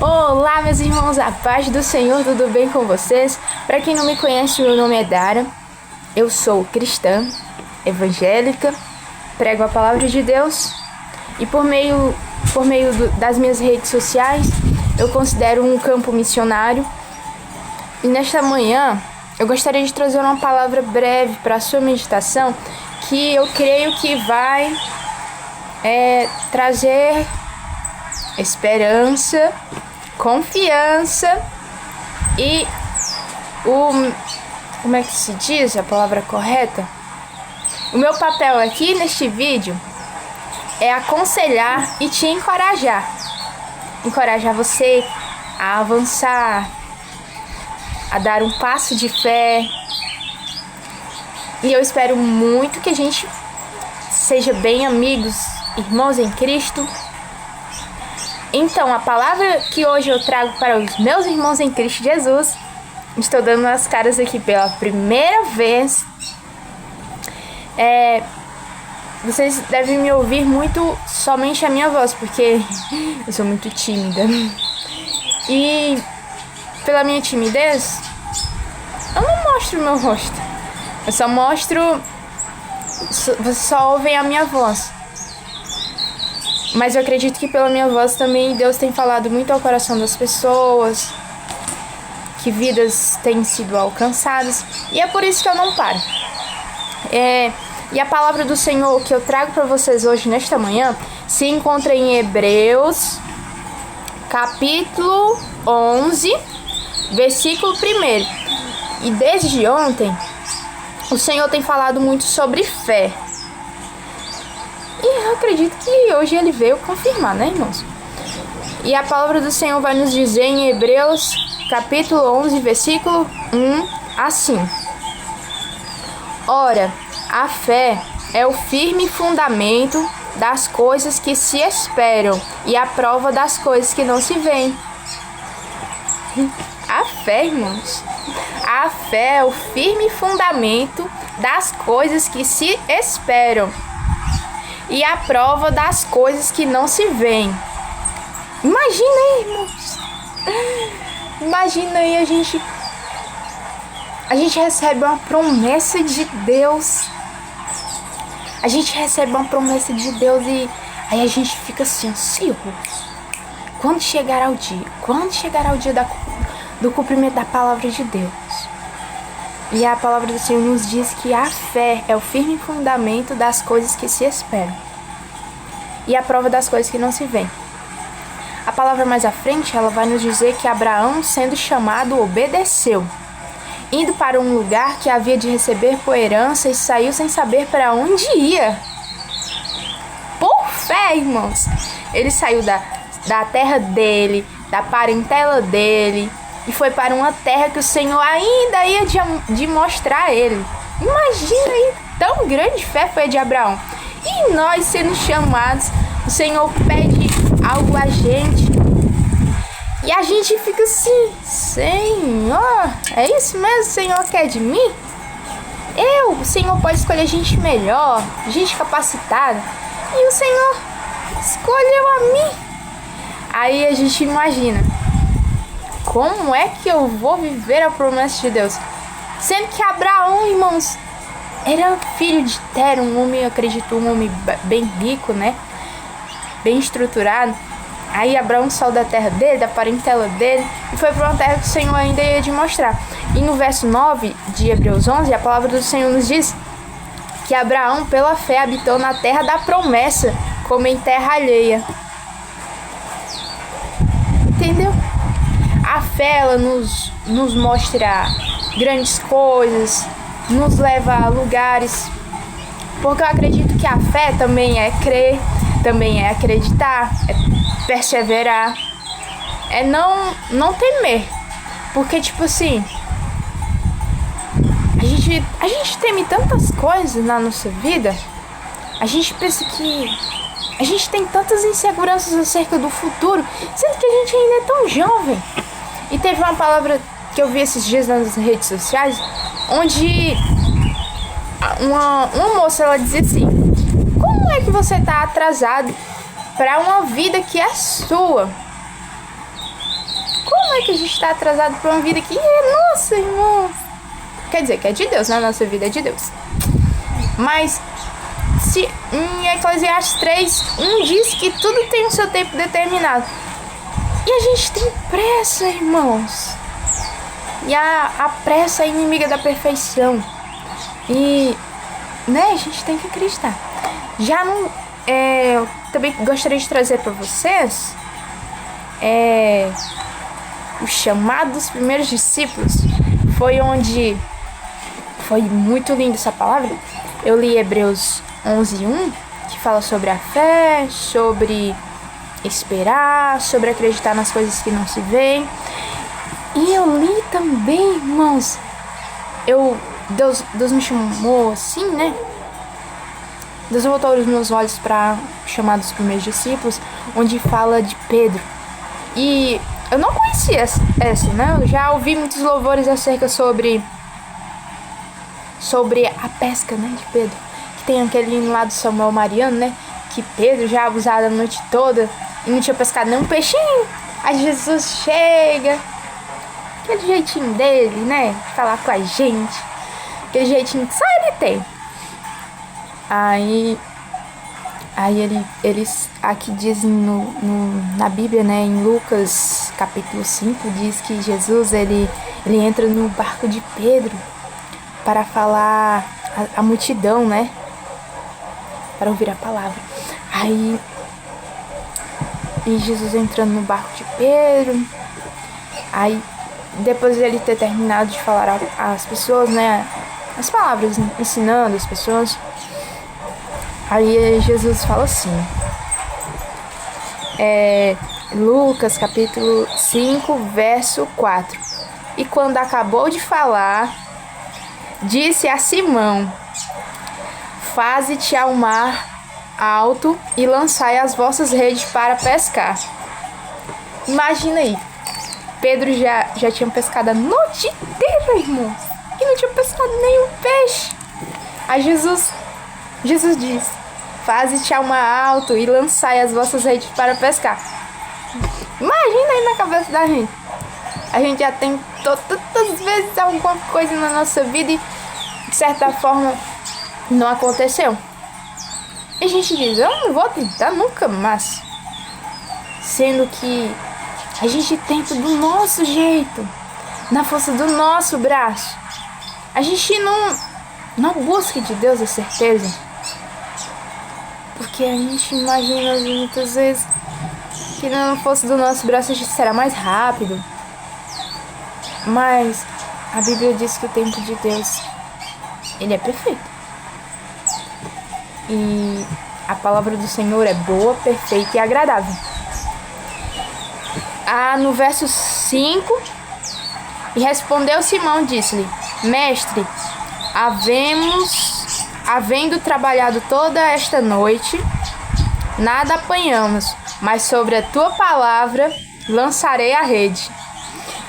Olá, meus irmãos, a paz do Senhor, tudo bem com vocês? Para quem não me conhece, meu nome é Dara, eu sou cristã, evangélica, prego a palavra de Deus e por meio das minhas redes sociais eu considero um campo missionário. E nesta manhã eu gostaria de trazer uma palavra breve para a sua meditação que eu creio que vai trazer esperança, confiança e como é que se diz a palavra correta? O meu papel aqui neste vídeo é aconselhar e te encorajar. Encorajar você a avançar, a dar um passo de fé. E eu espero muito que a gente seja bem amigos, irmãos em Cristo. Então, a palavra que hoje eu trago para os meus irmãos em Cristo Jesus, estou dando as caras aqui pela primeira vez. Vocês devem me ouvir muito somente a minha voz, porque eu sou muito tímida. E pela minha timidez, eu não mostro o meu rosto. Eu só mostro, vocês só ouvem a minha voz. Mas eu acredito que pela minha voz também Deus tem falado muito ao coração das pessoas, que vidas têm sido alcançadas, e é por isso que eu não paro. E a palavra do Senhor que eu trago para vocês hoje, nesta manhã, se encontra em Hebreus, capítulo 11, versículo 1. E desde ontem, o Senhor tem falado muito sobre fé. E eu acredito que hoje ele veio confirmar, né, irmãos? E a palavra do Senhor vai nos dizer em Hebreus, capítulo 11, versículo 1, assim: Ora, a fé é o firme fundamento das coisas que se esperam e a prova das coisas que não se veem. A fé, irmãos, a fé é o firme fundamento das coisas que se esperam e a prova das coisas que não se veem. Imagina aí, irmãos. Imagina aí a gente recebe uma promessa de Deus. A gente recebe uma promessa de Deus e aí a gente fica assim, Senhor, quando chegará o dia? Quando chegará o dia do cumprimento da palavra de Deus? E a palavra do Senhor nos diz que a fé é o firme fundamento das coisas que se esperam e a prova das coisas que não se veem. A palavra mais à frente, ela vai nos dizer que Abraão, sendo chamado, obedeceu, indo para um lugar que havia de receber por herança, e saiu sem saber para onde ia. Por fé, irmãos, ele saiu da terra dele, da parentela dele, e foi para uma terra que o Senhor ainda ia de mostrar a ele. Imagina aí, tão grande fé foi a de Abraão. E nós sendo chamados, o Senhor pede algo a gente. E a gente fica assim, Senhor, é isso mesmo que o Senhor quer de mim? O Senhor pode escolher gente melhor, gente capacitada. E o Senhor escolheu a mim. Aí a gente imagina, como é que eu vou viver a promessa de Deus? Sendo que Abraão, irmãos, era filho de Tera, um homem, eu acredito, um homem bem rico, né? Bem estruturado. Aí Abraão saiu da terra dele, da parentela dele, e foi para uma terra que o Senhor ainda ia de mostrar. E no verso 9 de Hebreus 11, a palavra do Senhor nos diz que Abraão, pela fé, habitou na terra da promessa, como em terra alheia. Entendeu? A fé, ela nos mostra grandes coisas, nos leva a lugares, porque eu acredito que a fé também é crer, também é acreditar, é perseverar, é não temer, porque tipo assim, a gente teme tantas coisas na nossa vida, a gente pensa que a gente tem tantas inseguranças acerca do futuro, sendo que a gente ainda é tão jovem. E teve uma palavra que eu vi esses dias nas redes sociais, onde uma moça, ela dizia assim: como é que você tá atrasado para uma vida que é sua? é que a gente tá atrasado pra uma vida que é nossa, irmãos. Quer dizer, que é de Deus, né? A nossa vida é de Deus. Mas, se em Eclesiastes 3:1 diz que tudo tem o seu tempo determinado. E a gente tem pressa, irmãos. E a pressa é inimiga da perfeição. E, né, a gente tem que acreditar. Já não... eu também gostaria de trazer para vocês o chamado dos primeiros discípulos. Foi onde... Foi muito lindo essa palavra. Eu li Hebreus 11:1, que fala sobre a fé, sobre esperar, sobre acreditar nas coisas que não se veem. E eu li também, irmãos, Deus me chamou assim, né? Deus voltou os meus olhos para o chamado dos primeiros discípulos, onde fala de Pedro. E eu não conhecia essa, né? Eu já ouvi muitos louvores acerca sobre a pesca, né, de Pedro. Que tem aquele hino lá do Samuel Mariano, né? Que Pedro já abusado a noite toda e não tinha pescado nenhum peixinho. Aí Jesus chega, aquele jeitinho dele, né? De falar com a gente. Aquele jeitinho que só ele tem. Aí eles aqui diz na Bíblia, né? Em Lucas capítulo 5, diz que Jesus, ele entra no barco de Pedro para falar a multidão, né? Para ouvir a palavra. Aí, e Jesus entrando no barco de Pedro. Aí, depois de ele ter terminado de falar às pessoas, né? As palavras, ensinando as pessoas. Aí Jesus fala assim. Lucas capítulo 5, verso 4. E quando acabou de falar, disse a Simão: faze-te ao mar alto e lançai as vossas redes para pescar. Imagina aí, Pedro já tinha pescado a noite inteira, irmãos, e não tinha pescado nenhum peixe. Aí Jesus diz: faze-te ao mar alto e lançai as vossas redes para pescar. Imagina aí na cabeça da gente. A gente já tentou tantas vezes alguma coisa na nossa vida e, de certa forma, não aconteceu. E a gente diz: eu não vou tentar nunca mais. Sendo que a gente tenta do nosso jeito, na força do nosso braço. A gente não busca de Deus a certeza. Porque a gente imagina muitas vezes que não fosse do nosso braço a gente será mais rápido. Mas a Bíblia diz que o tempo de Deus, ele é perfeito. E a palavra do Senhor é boa, perfeita e agradável. No verso 5, e respondeu Simão, disse-lhe: mestre, havendo trabalhado toda esta noite, nada apanhamos, mas sobre a tua palavra lançarei a rede.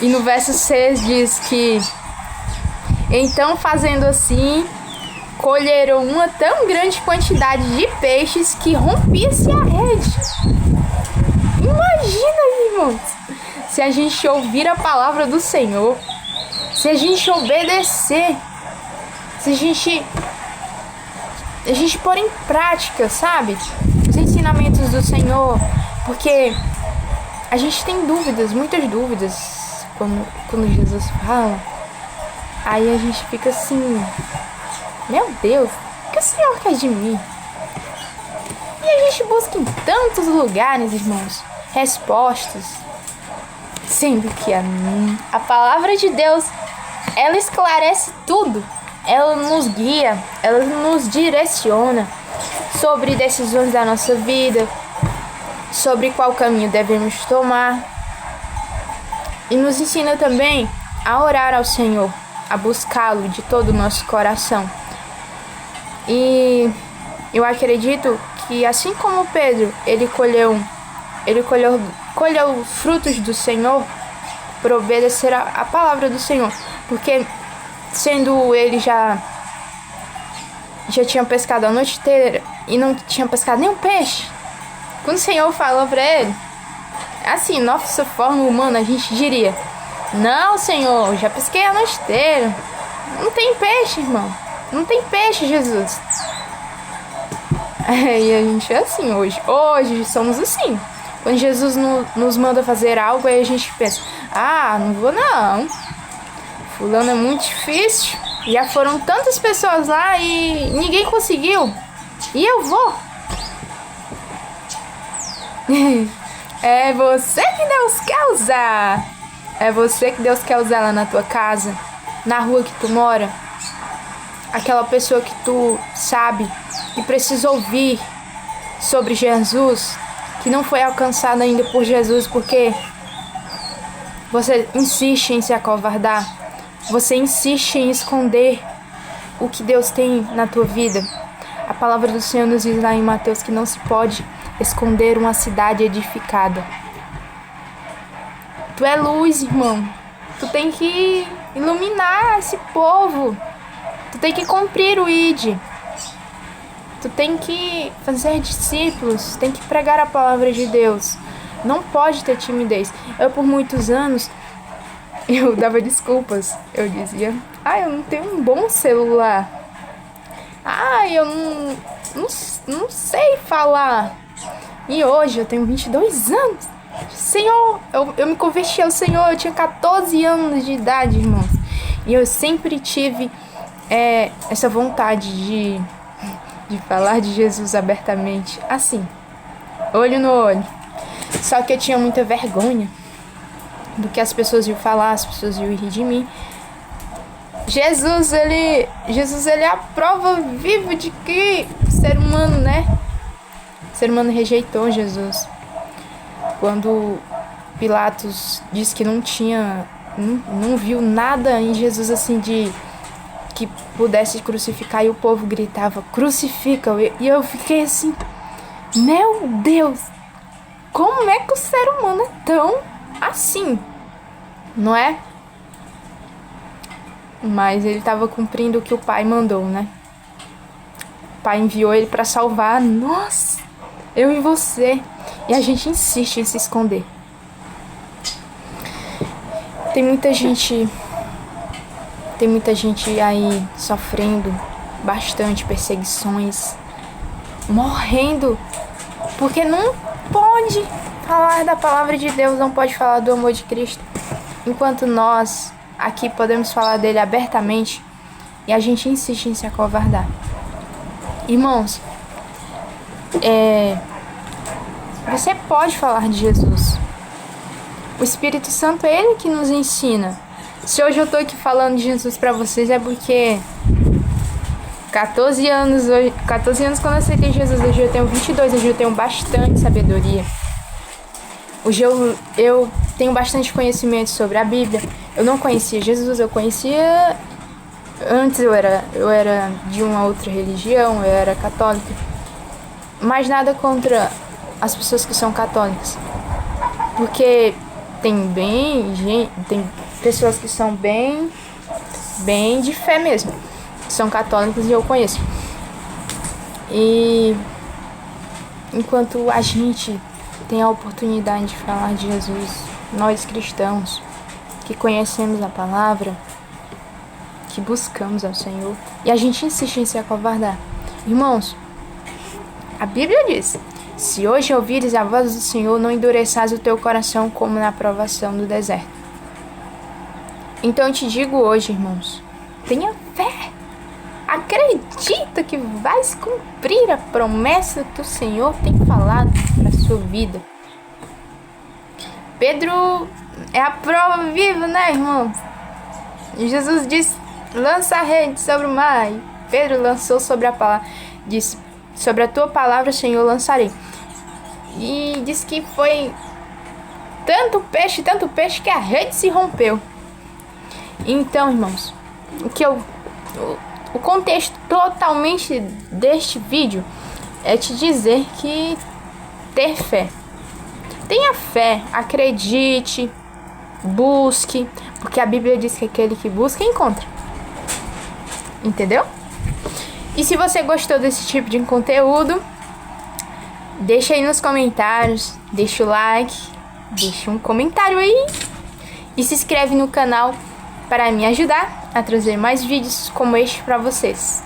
E no verso 6 diz que então, fazendo assim, colheram uma tão grande quantidade de peixes que rompia-se a rede. Imagina, irmãos, se a gente ouvir a palavra do Senhor, se a gente obedecer, se a gente pôr em prática, sabe, os ensinamentos do Senhor, porque a gente tem dúvidas, muitas dúvidas, quando Jesus fala. Aí a gente fica assim: meu Deus, o que o Senhor quer de mim? E a gente busca em tantos lugares, irmãos, respostas, sendo que a palavra de Deus, ela esclarece tudo. Ela nos guia, ela nos direciona sobre decisões da nossa vida, sobre qual caminho devemos tomar. E nos ensina também a orar ao Senhor, a buscá-lo de todo o nosso coração. E eu acredito que assim como Pedro, ele colheu frutos do Senhor por obedecer a palavra do Senhor, porque sendo ele já tinha pescado a noite inteira e não tinha pescado nenhum peixe, quando o Senhor falou para ele: Assim, nossa forma humana, a gente diria: não, Senhor, já pesquei a noite inteira. Não tem peixe, irmão. Não tem peixe, Jesus. E a gente é assim hoje. Hoje somos assim. Quando Jesus nos manda fazer algo, aí a gente pensa: ah, não vou não. Fulano é muito difícil. Já foram tantas pessoas lá e ninguém conseguiu. E eu vou. É você que Deus quer usar. É você que Deus quer usar lá na tua casa, na rua que tu mora. Aquela pessoa que tu sabe que precisa ouvir sobre Jesus, que não foi alcançada ainda por Jesus, porque você insiste em se acovardar. Você insiste em esconder o que Deus tem na tua vida. A palavra do Senhor nos diz lá em Mateus que não se pode esconder uma cidade edificada. Tu é luz, irmão. Tu tem que iluminar esse povo. Tu tem que cumprir o ID. Tu tem que fazer discípulos. Tem que pregar a palavra de Deus. Não pode ter timidez. Eu, por muitos anos, eu dava desculpas. Eu dizia: eu não tenho um bom celular. Eu não sei falar. E hoje eu tenho 22 anos. Senhor, eu me converti ao Senhor, eu tinha 14 anos de idade, irmãos. E eu sempre tive essa vontade de falar de Jesus abertamente. Assim, olho no olho. Só que eu tinha muita vergonha do que as pessoas iam falar, as pessoas iam rir de mim. Jesus, ele é a prova viva de que o ser humano, o ser humano rejeitou Jesus. Quando Pilatos disse que não viu nada em Jesus assim de que pudesse crucificar, e o povo gritava: crucifica! E eu fiquei assim: meu Deus, como é que o ser humano é tão assim? Não é? Mas ele estava cumprindo o que o Pai mandou, né? O Pai enviou ele para salvar nós, eu e você. E a gente insiste em se esconder. Tem muita gente aí sofrendo bastante perseguições, morrendo, porque não pode falar da palavra de Deus, não pode falar do amor de Cristo. Enquanto nós aqui podemos falar dele abertamente, e a gente insiste em se acovardar. Irmãos, você pode falar de Jesus. O Espírito Santo é ele que nos ensina. Se hoje eu tô aqui falando de Jesus pra vocês, é porque 14 anos quando eu aceitei Jesus, hoje eu tenho 22, hoje eu tenho bastante sabedoria. Hoje eu tenho bastante conhecimento sobre a Bíblia. Eu não conhecia Jesus, eu conhecia... Antes eu era de uma outra religião, eu era católica. Mas nada contra as pessoas que são católicas. Porque tem pessoas que são bem de fé mesmo, que são católicos, e eu conheço. E enquanto a gente tem a oportunidade de falar de Jesus, nós cristãos que conhecemos a palavra, que buscamos ao Senhor, e a gente insiste em se acovardar. Irmãos, a Bíblia diz: se hoje ouvires a voz do Senhor, não endureças o teu coração como na provação do deserto. Então eu te digo hoje, irmãos, tenha fé. Acredita que vais cumprir a promessa que o Senhor tem falado para a sua vida. Pedro é a prova viva, né, irmãos? Jesus disse: lança a rede sobre o mar. E Pedro lançou sobre a palavra. Disse: sobre a tua palavra, Senhor, lançarei. E disse que foi tanto peixe, que a rede se rompeu. Então, irmãos, o contexto totalmente deste vídeo é te dizer que ter fé. Tenha fé, acredite, busque, porque a Bíblia diz que aquele que busca, encontra. Entendeu? E se você gostou desse tipo de conteúdo, deixa aí nos comentários, deixa o like, deixa um comentário aí e se inscreve no canal para me ajudar a trazer mais vídeos como este para vocês.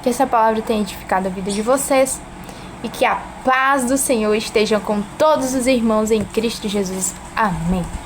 Que essa palavra tenha edificado a vida de vocês e que a paz do Senhor esteja com todos os irmãos em Cristo Jesus. Amém.